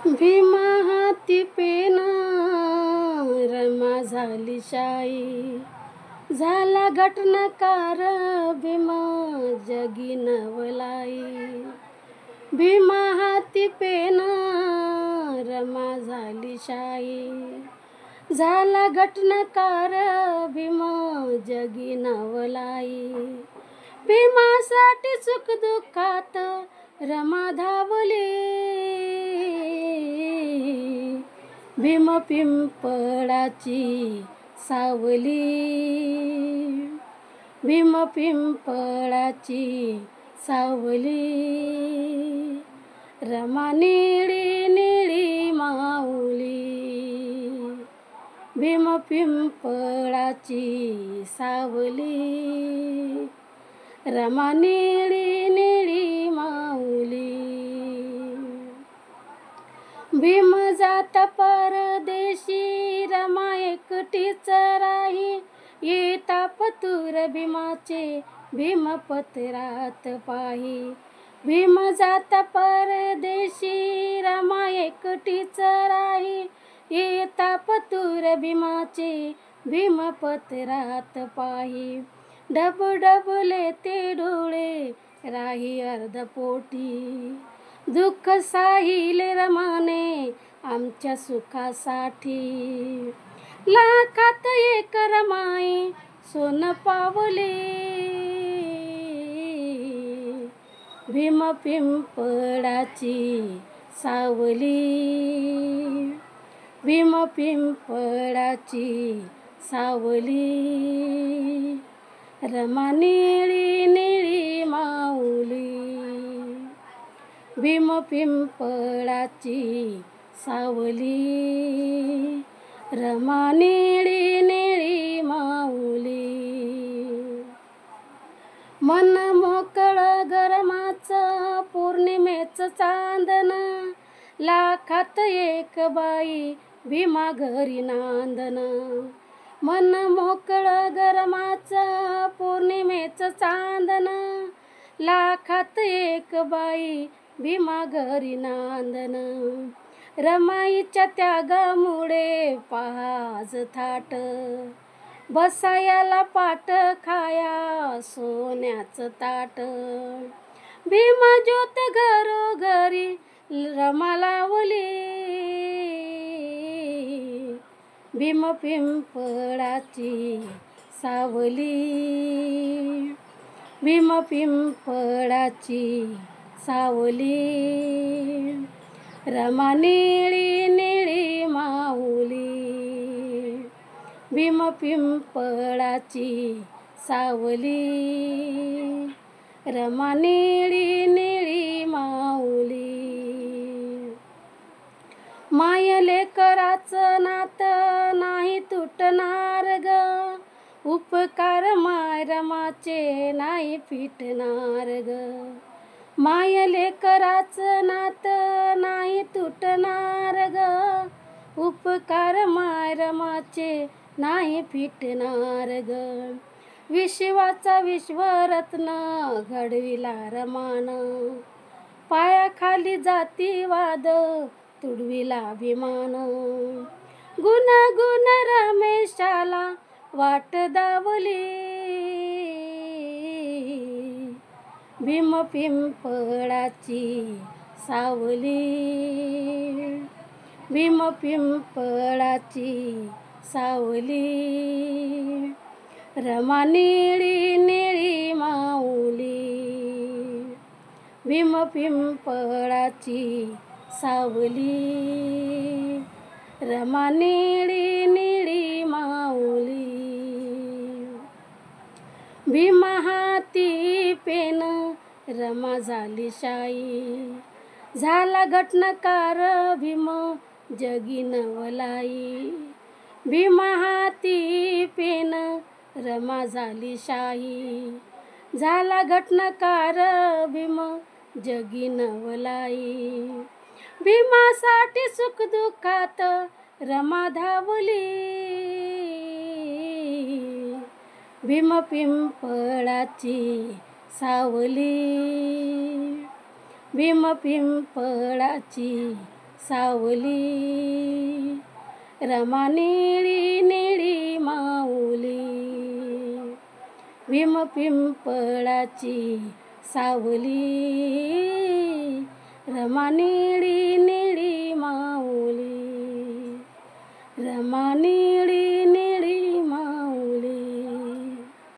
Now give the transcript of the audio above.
भीमा हाती पेना रमा झाली शाई, झाला घटनाकार भीमा जगी नवलाई. भीमा हाती पेना रमा झाली शाई, झाला घटनाकार भीमा जगी नवलाई. भीमासाठी सुख दुःखात रमा धावली, भीम पिंपळाची सावली. भीम पिंपळाची सावली, रमा निळी निळी माऊली. भीम पिंपळाची सावली, रमा निळी निळी माऊली. भीम जात परदेशी रमा एकटीच राही, येता पतुर भीमाचे भीम पत्रात पाही. भीम जात परदेशी रमा एकटीच राही, येता पतुर भीमाचे भीम पत्रात पाही. डब डबले ते डोळे राही अर्धपोटी, दुःख साहिले रमाने आमच्या सुखासाठी. लाखात एक रमाई सोन पावली, भीम पिंपळाची सावली. भीम पिंपळाची सावली, रमा निळी निळी माऊली. भीम पिंपळाची सावली, रमा निळी निळी माऊली. मन मोकळं गरमाचं पौर्णिमेचं चांदण, लाखात एक बाई भीमा घरी नांदन. मन मोकळं गरमाचं पौर्णिमेचं चांदण, लाखात एक बाई भीमा घरी नांदन. रमाईच्या त्यागामुळे पहाज थाट, बसायाला पाट खाया सोन्याचं ताट. भीम ज्योत घरोघरी रमा लावली, भीम पिंपळाची सावली. भीम पिंपळाची सावली, रमा निळी निळी माऊली. भीम पिंपळाची सावली, रमा निळी निळी माऊली. माय लेकराचं नातं नाही तुटणार ग, उपकार माय रमाचे नाही फिटणार ग. माय लेकराचं नातं नाही तुटणार ग, उपकार माय रमाचे नाही फिटणार ग. विश्वाचा विश्वरत्न घडविला रमान, पायाखाली जातीवाद तुडविला अभिमान. गुण गुण रमेशाला वाट दावली, भीम पिंपळाची सावली. भीम पिंपळाची सावली, रमा निळी निळी माऊली. भीम पिंपळाची सावली, रमा निळी निळी माऊली. भीमा हाती पेन रमा झाली शाई, झाला घटनाकार भीम जगी नवलाई. भीमा हाती पेन रमा झाली शाई, झाला घटनाकार भीम जगी नवलाई. भीमासाठी सुख दुःखात रमा धावली, भीम पिंपळाची सावली. भीम पिंपळाची सावली रमा निळी निळी माऊली भीम पिंपळाची सावली रमा निळी निळी माऊली रमा